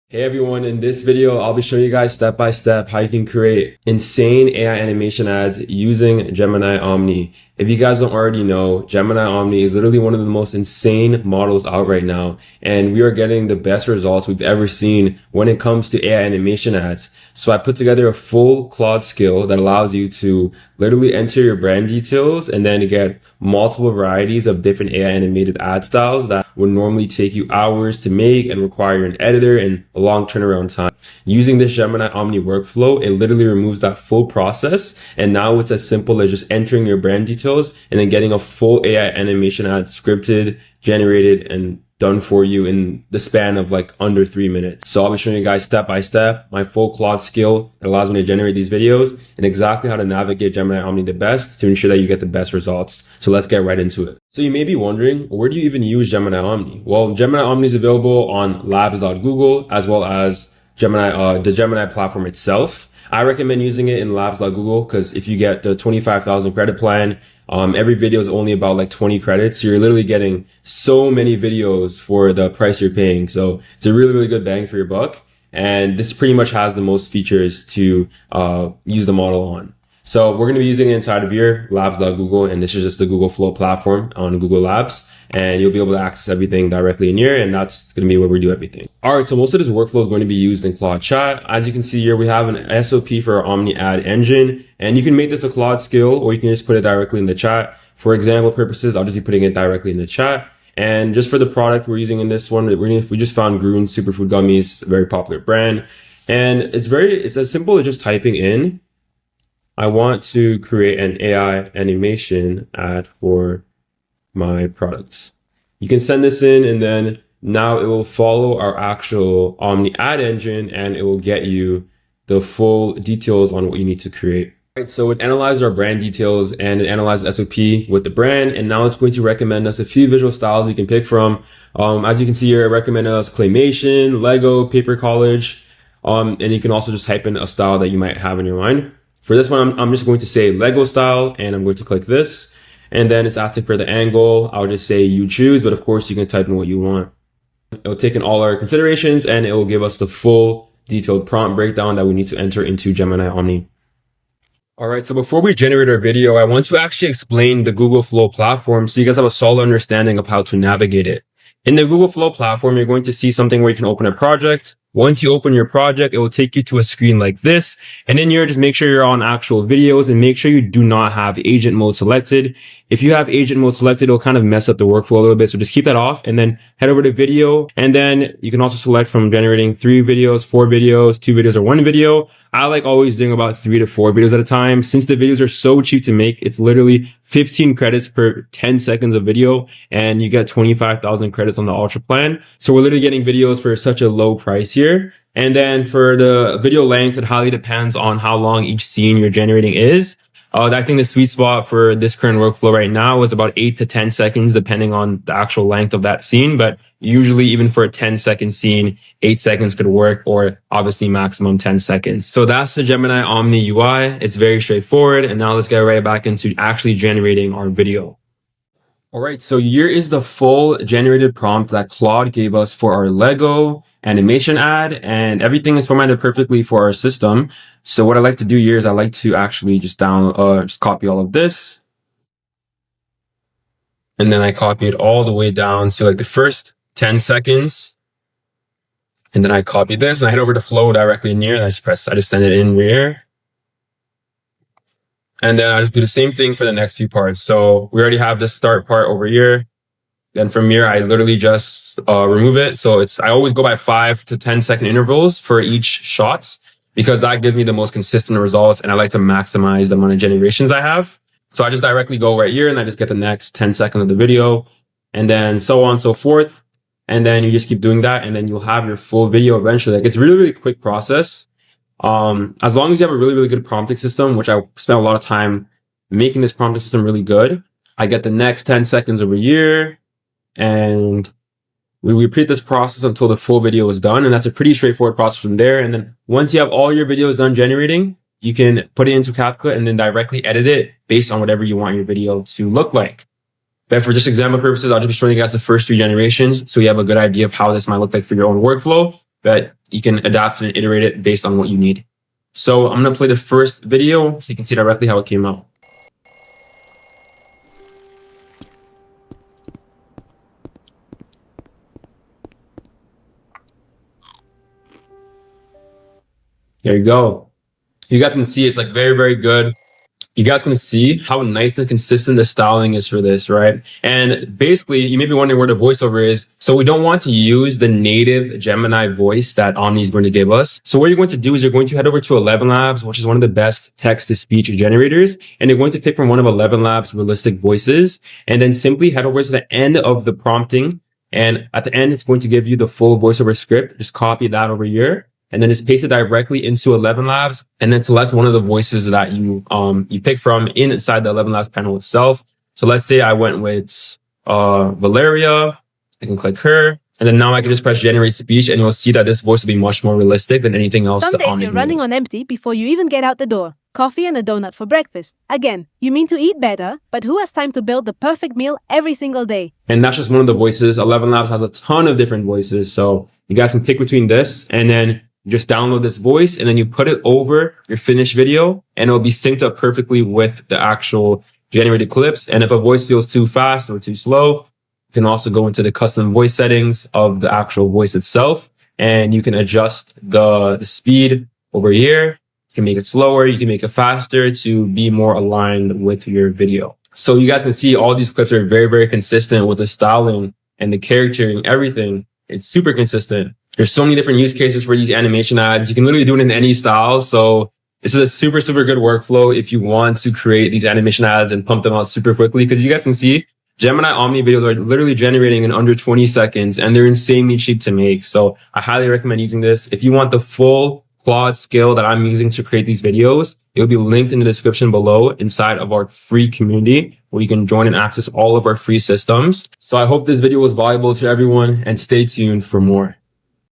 Hey everyone, in this video, I'll be showing you guys step by step how you can create insane AI animation ads using Gemini Omni. If you guys don't already know, Gemini Omni is literally one of the most insane models out right now, and we are getting the best results we've ever seen when it comes to AI animation ads. So I put together a full Claude skill that allows you to literally enter your brand details and then get multiple varieties of different AI animated ad styles that would normally take you hours to make and require an editor and a long turnaround time. Using this Gemini Omni workflow, it literally removes that full process. And now it's as simple as just entering your brand details and then getting a full AI animation ad scripted, generated, and done for you in the span of like under 3 minutes. So I'll be showing you guys step by step my full Claude skill that allows me to generate these videos and exactly how to navigate Gemini Omni the best to ensure that you get the best results. So let's get right into it. So you may be wondering, where do you even use Gemini Omni? Well, Gemini Omni is available on labs.google as well as Gemini, the Gemini platform itself. I recommend using it in labs.google because if you get the 25,000 credit plan, every video is only about like 20 credits. So you're literally getting so many videos for the price you're paying. So it's a really, really good bang for your buck. And this pretty much has the most features to use the model on. So we're going to be using it inside of here, labs.google, and this is just the Google Flow platform on Google Labs. And you'll be able to access everything directly in here, and that's going to be where we do everything. All right, so most of this workflow is going to be used in Claude Chat. As you can see here, we have an SOP for our Omni ad engine, and you can make this a Claude skill, or you can just put it directly in the chat. For example purposes, I'll just be putting it directly in the chat. And just for the product we're using in this one, we just found Gruen Superfood Gummies, a very popular brand. And it's as simple as just typing in, I want to create an AI animation ad for my products. You can send this in, and then now it will follow our actual Omni ad engine and it will get you the full details on what you need to create. Right, so it analyzed our brand details and it analyzed SOP with the brand, and now it's going to recommend us a few visual styles we can pick from. As you can see here, it recommended us claymation, Lego, paper collage, and you can also just type in a style that you might have in your mind. For this one, I'm just going to say Lego style, and I'm going to click this. And then it's asking for the angle. I'll just say you choose, but of course you can type in what you want. It'll take in all our considerations and it will give us the full detailed prompt breakdown that we need to enter into Gemini Omni. All right, so before we generate our video, I want to actually explain the Google Flow platform so you guys have a solid understanding of how to navigate it. In the Google Flow platform, you're going to see something where you can open a project. Once you open your project, it will take you to a screen like this. And in here, just make sure you're on actual videos and make sure you do not have agent mode selected. If you have agent mode selected, it'll kind of mess up the workflow a little bit. So just keep that off and then head over to video. And then you can also select from generating 3 videos, 4 videos, 2 videos, or 1 video. I like always doing about 3 to 4 videos at a time. Since the videos are so cheap to make, it's literally 15 credits per 10 seconds of video, and you get 25,000 credits on the Ultra plan. So we're literally getting videos for such a low price here. And then for the video length, it highly depends on how long each scene you're generating is. I think the sweet spot for this current workflow right now is about 8 to 10 seconds, depending on the actual length of that scene. But usually even for a 10-second scene, 8 seconds could work, or obviously maximum 10 seconds. So that's the Gemini Omni UI. It's very straightforward. And now let's get right back into actually generating our video. All right, so here is the full generated prompt that Claude gave us for our Lego animation ad, and everything is formatted perfectly for our system. So what I like to do here is I like to actually just just copy all of this. And then I copy it all the way down to like the first 10 seconds. And then I copy this and I head over to Flow directly in here, and I just send it in here. And then I just do the same thing for the next few parts. So we already have this start part over here. Then from here, I literally just remove it. So I always go by 5 to 10 second intervals for each shots, because that gives me the most consistent results. And I like to maximize the amount of generations I have. So I just directly go right here and I just get the next 10 seconds of the video, and then so on and so forth. And then you just keep doing that, and then you'll have your full video eventually. Like, it's a really, really quick process. As long as you have a really, really good prompting system, which I spent a lot of time making this prompting system really good. I get the next 10 seconds over here, and we repeat this process until the full video is done. And that's a pretty straightforward process from there. And then once you have all your videos done generating, you can put it into CapCut and then directly edit it based on whatever you want your video to look like. But for just example purposes, I'll just be showing you guys the first 3 generations so you have a good idea of how this might look like for your own workflow. but you can adapt and iterate it based on what you need. So I'm going to play the first video so you can see directly how it came out. There you go. You guys can see it's like very, very good. You guys can see how nice and consistent the styling is for this, right? And basically, you may be wondering where the voiceover is. So we don't want to use the native Gemini voice that Omni is going to give us. So what you're going to do is you're going to head over to 11 Labs, which is one of the best text-to-speech generators. And you're going to pick from one of 11 Labs realistic voices, and then simply head over to the end of the prompting. And at the end, it's going to give you the full voiceover script. Just copy that over here. And then just paste it directly into 11 Labs, and then select one of the voices that you pick from inside the 11 Labs panel itself. So let's say I went with Valeria. I can click her, and then now I can just press generate speech, and you'll see that this voice will be much more realistic than anything else. Some days you're running on empty before you even get out the door. Coffee and a donut for breakfast. Again, you mean to eat better, but who has time to build the perfect meal every single day? And that's just one of the voices. 11 Labs has a ton of different voices, so you guys can pick between this, and then just download this voice, and then you put it over your finished video, and it'll be synced up perfectly with the actual generated clips. And if a voice feels too fast or too slow, you can also go into the custom voice settings of the actual voice itself, and you can adjust the speed over here. You can make it slower, you can make it faster to be more aligned with your video. So you guys can see all these clips are very, very consistent with the styling and the charactering, everything. It's super consistent. There's so many different use cases for these animation ads. You can literally do it in any style. So this is a super, super good workflow if you want to create these animation ads and pump them out super quickly. Because you guys can see Gemini Omni videos are literally generating in under 20 seconds, and they're insanely cheap to make. So I highly recommend using this. If you want the full Claude skill that I'm using to create these videos, it will be linked in the description below inside of our free community, where you can join and access all of our free systems. So I hope this video was valuable to everyone, and stay tuned for more.